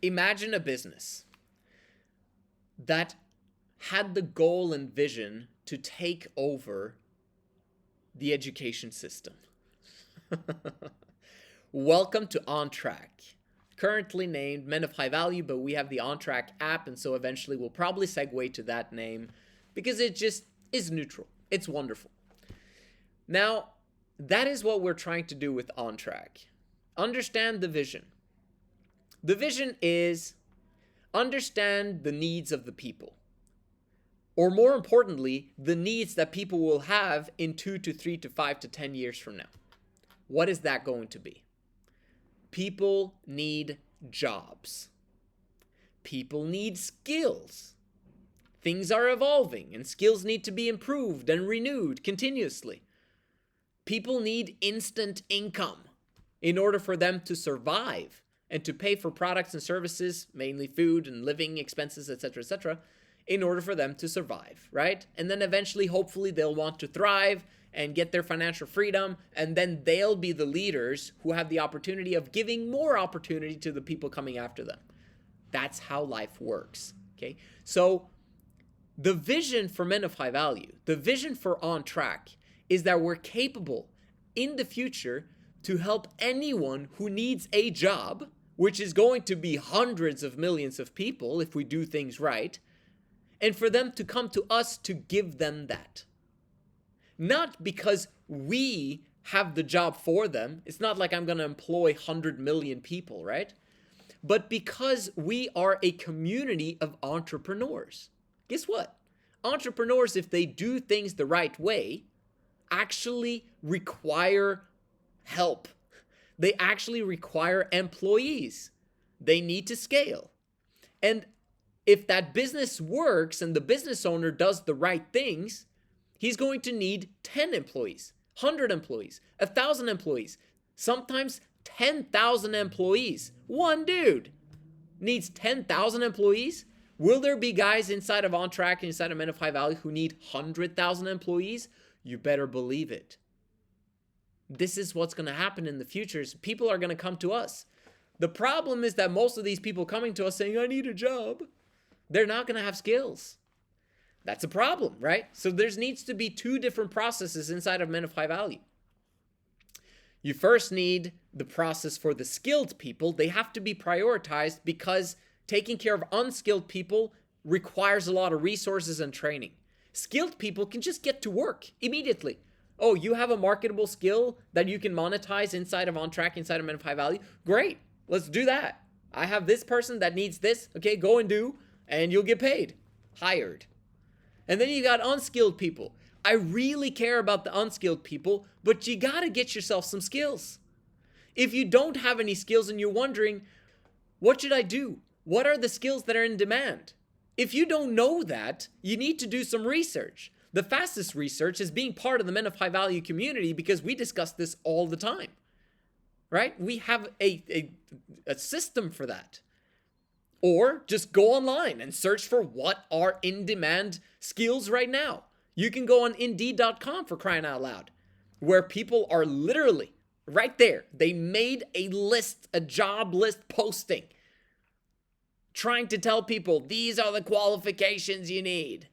Imagine a business that had the goal and vision to take over the education system. Welcome to OnTrack. Currently named Men of High Value, but we have the OnTrack app, and so eventually we'll probably segue to that name because it just is neutral. It's wonderful. Now, that is what we're trying to do with OnTrack. Understand the vision. The vision is understand the needs of the people. Or more importantly, the needs that people will have in 2 to 3 to 5 to 10 years from now. What is that going to be? People need jobs. People need skills. Things are evolving and skills need to be improved and renewed continuously. People need instant income in order for them to survive and to pay for products and services, mainly food and living expenses, etc., in order for them to survive, right? And then eventually, hopefully, they'll want to thrive and get their financial freedom, and then they'll be the leaders who have the opportunity of giving more opportunity to the people coming after them. That's how life works, okay? So the vision for Men of High Value, the vision for OnTrack, is that we're capable in the future to help anyone who needs a job, which is going to be hundreds of millions of people if we do things right, and for them to come to us to give them that. Not because we have the job for them. It's not like I'm going to employ 100 million people, right? But because we are a community of entrepreneurs. Guess what? Entrepreneurs, if they do things the right way, actually require help. They actually require employees. They need to scale. And if that business works and the business owner does the right things, he's going to need 10 employees, 100 employees, 1,000 employees, sometimes 10,000 employees. One dude needs 10,000 employees. Will there be guys inside of OnTrack, inside of Men of High Value who need 100,000 employees? You better believe it. This is what's going to happen in the future. People are going to come to us. The problem is that most of these people coming to us saying, I need a job, they're not going to have skills. That's a problem, right? So there needs to be two different processes inside of Men of High Value. You first need the process for the skilled people. They have to be prioritized because taking care of unskilled people requires a lot of resources and training. Skilled people can just get to work immediately. Oh, you have a marketable skill that you can monetize inside of OnTrack, inside of Men of High Value? Great, let's do that. I have this person that needs this. Okay, go and do, and you'll get paid. Hired. And then you got unskilled people. I really care about the unskilled people, but you gotta get yourself some skills. If you don't have any skills and you're wondering, what should I do? What are the skills that are in demand? If you don't know that, you need to do some research. The fastest research is being part of the Men of High Value community because we discuss this all the time, right? We have a system for that. Or just go online and search for what are in-demand skills right now. You can go on Indeed.com, for crying out loud, where people are literally right there. They made a list, a job list posting, trying to tell people these are the qualifications you need.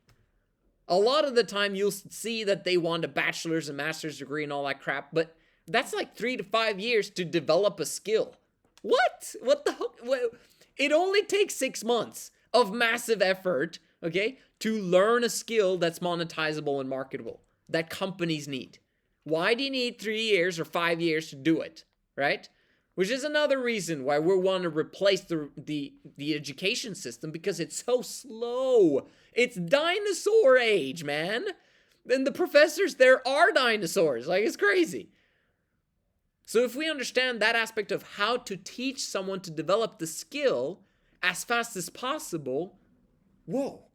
A lot of the time you'll see that they want a bachelor's and master's degree and all that crap, but that's like 3 to 5 years to develop a skill. What? What the heck? It only takes 6 months of massive effort, okay, to learn a skill that's monetizable and marketable, that companies need. Why do you need 3 years or 5 years to do it, right? Which is another reason why we want to replace the education system, because it's so slow. It's dinosaur age, man. And the professors there are dinosaurs. Like, it's crazy. So if we understand that aspect of how to teach someone to develop the skill as fast as possible, whoa.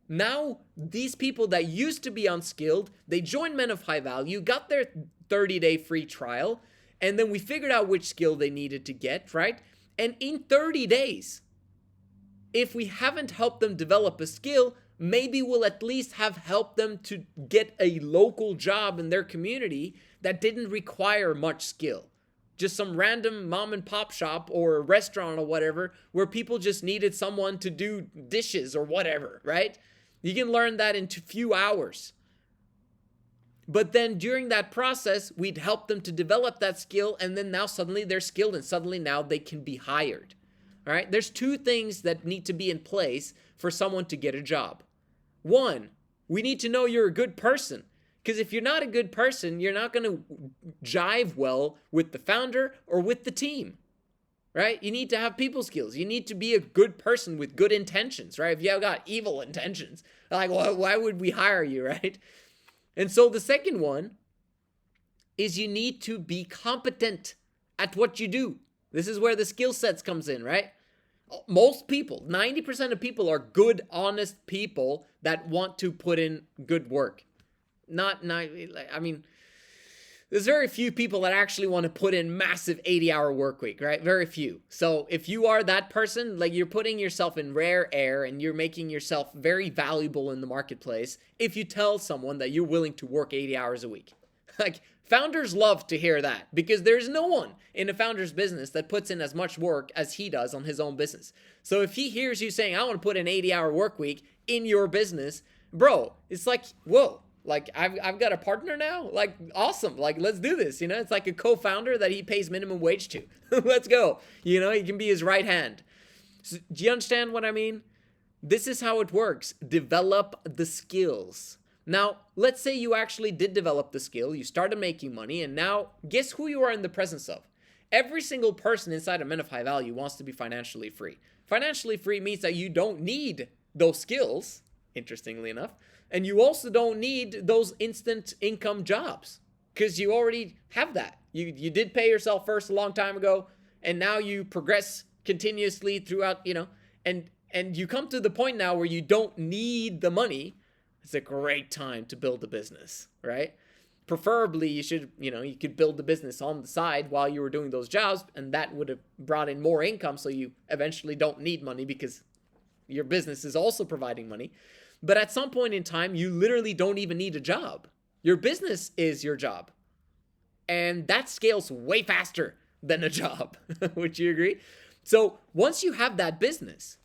Now, these people that used to be unskilled, they joined Men of High Value, got their 30-day free trial, and then we figured out which skill they needed to get, right? And in 30 days, if we haven't helped them develop a skill, maybe we'll at least have helped them to get a local job in their community that didn't require much skill. just some random mom and pop shop or a restaurant or whatever, where people just needed someone to do dishes or whatever, right? You can learn that in a few hours. But then during that process, we'd help them to develop that skill, and then now suddenly they're skilled, and suddenly now they can be hired. All right? There's two things that need to be in place for someone to get a job. One, we need to know you're a good person. Because if you're not a good person, you're not going to jive well with the founder or with the team, right? You need to have people skills. You need to be a good person with good intentions, right? If you've got evil intentions, like, well, why would we hire you, right? And so the second one is you need to be competent at what you do. This is where the skill sets comes in, right? Most people, 90% of people are good, honest people that want to put in good work. I mean, there's very few people that actually want to put in massive 80-hour work week, right? Very few. So if you are that person, like, you're putting yourself in rare air and you're making yourself very valuable in the marketplace if you tell someone that you're willing to work 80 hours a week. Like, founders love to hear that, because there's no one in a founder's business that puts in as much work as he does on his own business. So if he hears you saying, I want to put an 80-hour work week in your business, bro, it's like, whoa. Like, I've got a partner now? Like, awesome. Like, let's do this. You know, it's like a co-founder that he pays minimum wage to. Let's go. You know, he can be his right hand. So, do you understand what I mean? This is how it works. Develop the skills. Now, let's say you actually did develop the skill. You started making money. And now, guess who you are in the presence of? Every single person inside of Men of High Value wants to be financially free. Financially free means that you don't need those skills, interestingly enough. And you also don't need those instant income jobs, because you already have that. You did pay yourself first a long time ago, and now you progress continuously throughout, you know, and you come to the point now where you don't need the money. It's a great time to build a business, right? Preferably you should, you know, you could build the business on the side while you were doing those jobs, and that would have brought in more income, so you eventually don't need money because your business is also providing money. But at some point in time, you literally don't even need a job. Your business is your job. And that scales way faster than a job. Would you agree? So once you have that business,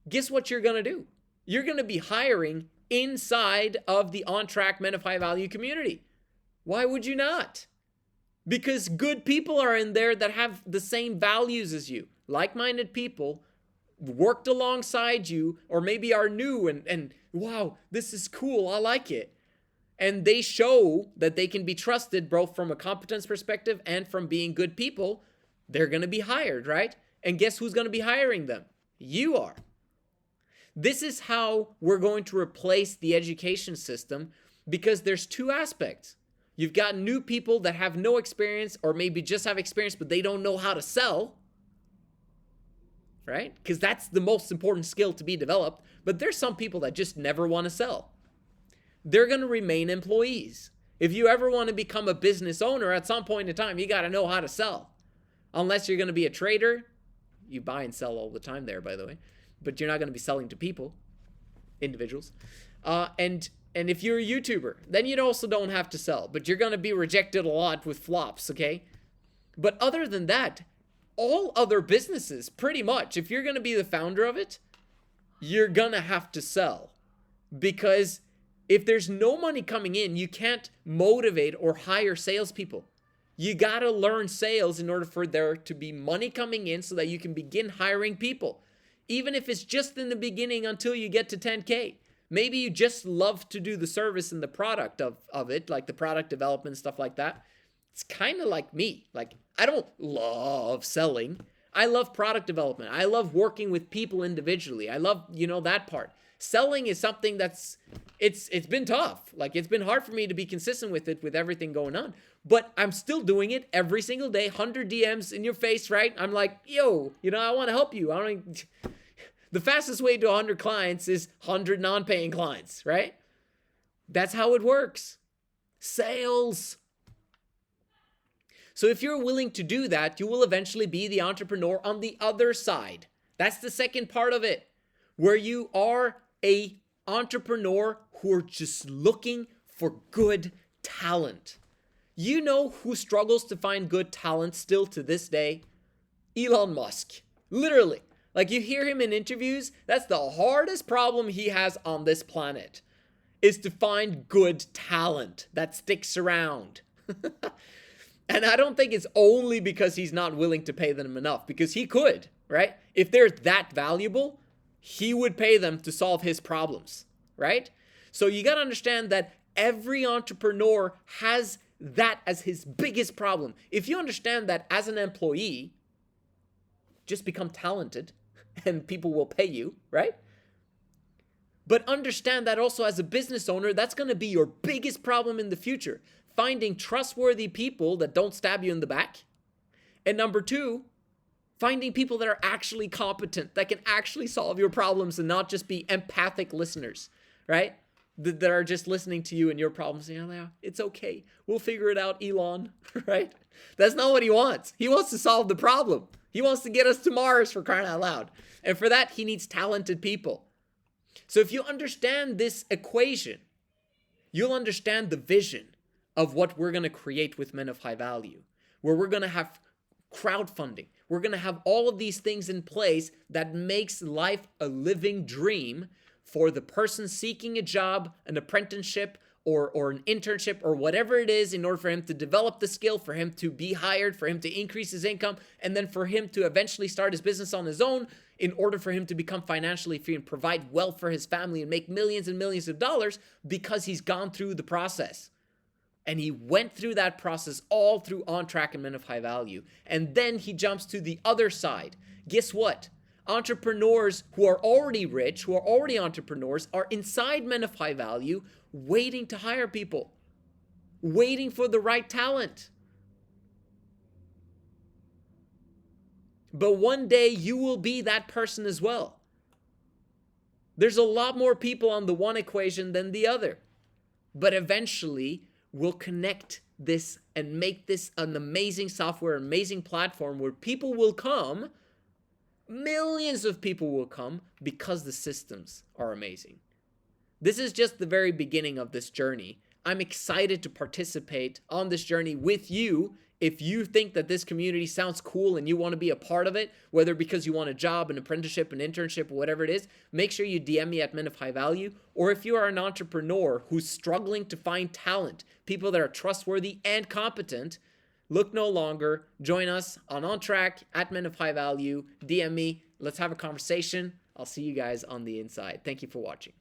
guess what you're going to do? You're going to be hiring inside of the ONTRACC Men of High Value community. Why would you not? Because good people are in there that have the same values as you. Like-minded people worked alongside you, or maybe are new and wow, this is cool, I like it. And they show that they can be trusted both from a competence perspective and from being good people. They're going to be hired, right? And guess who's going to be hiring them? You are. This is how we're going to replace the education system, because there's two aspects. You've got new people that have no experience, or maybe just have experience, but they don't know how to sell. Right? Because that's the most important skill to be developed. But there's some people that just never want to sell. They're going to remain employees. If you ever want to become a business owner, at some point in time, you got to know how to sell. Unless you're going to be a trader. You buy and sell all the time there, by the way. But you're not going to be selling to people, individuals. And if you're a YouTuber, then you also don't have to sell. But you're going to be rejected a lot with flops, okay? But other than that, all other businesses, pretty much, if you're going to be the founder of it, you're going to have to sell. Because if there's no money coming in, you can't motivate or hire salespeople. You got to learn sales in order for there to be money coming in so that you can begin hiring people. Even if it's just in the beginning until you get to 10K. Maybe you just love to do the service and the product of it, like the product development, stuff like that. It's kind of like me. Like, I don't love selling. I love product development. I love working with people individually. I love, you know, that part. Selling is something that's, it's been tough. Like, it's been hard for me to be consistent with it with everything going on. But I'm still doing it every single day. 100 DMs in your face, right? I'm like, yo, you know, I want to help you. The fastest way to 100 clients is 100 non-paying clients, right? That's how it works. Sales. So if you're willing to do that, you will eventually be the entrepreneur on the other side. That's the second part of it, where you are a entrepreneur who are just looking for good talent. You know who struggles to find good talent still to this day? Elon Musk. Literally. Like, you hear him in interviews, that's the hardest problem he has on this planet, is to find good talent that sticks around. And I don't think it's only because he's not willing to pay them enough, because he could, right? If they're that valuable, he would pay them to solve his problems, right? So you got to understand that every entrepreneur has that as his biggest problem. If you understand that as an employee, just become talented and people will pay you, right? But understand that also as a business owner, that's going to be your biggest problem in the future. Finding trustworthy people that don't stab you in the back. And number two, finding people that are actually competent, that can actually solve your problems and not just be empathic listeners, right? That are just listening to you and your problems, saying, oh, yeah, it's okay, we'll figure it out, Elon, right? That's not what he wants. He wants to solve the problem. He wants to get us to Mars, for crying out loud. And for that, he needs talented people. So if you understand this equation, you'll understand the vision of what we're going to create with Men of High Value, where we're going to have crowdfunding. We're going to have all of these things in place that makes life a living dream for the person seeking a job, an apprenticeship, or an internship, or whatever it is, in order for him to develop the skill, for him to be hired, for him to increase his income, and then for him to eventually start his business on his own, in order for him to become financially free and provide wealth for his family and make millions and millions of dollars, because he's gone through the process. And he went through that process all through OnTrack and Men of High Value. And then he jumps to the other side. Guess what? Entrepreneurs who are already rich, who are already entrepreneurs, are inside Men of High Value, waiting to hire people, waiting for the right talent. But one day you will be that person as well. There's a lot more people on the one equation than the other. But eventually, we'll connect this and make this an amazing software, amazing platform where people will come, millions of people will come, because the systems are amazing. This is just the very beginning of this journey. I'm excited to participate on this journey with you. If you think that this community sounds cool and you want to be a part of it, whether because you want a job, an apprenticeship, an internship, whatever it is, make sure you DM me at Men of High Value. Or if you are an entrepreneur who's struggling to find talent, people that are trustworthy and competent, look no longer. Join us on OnTrack at Men of High Value. DM me. Let's have a conversation. I'll see you guys on the inside. Thank you for watching.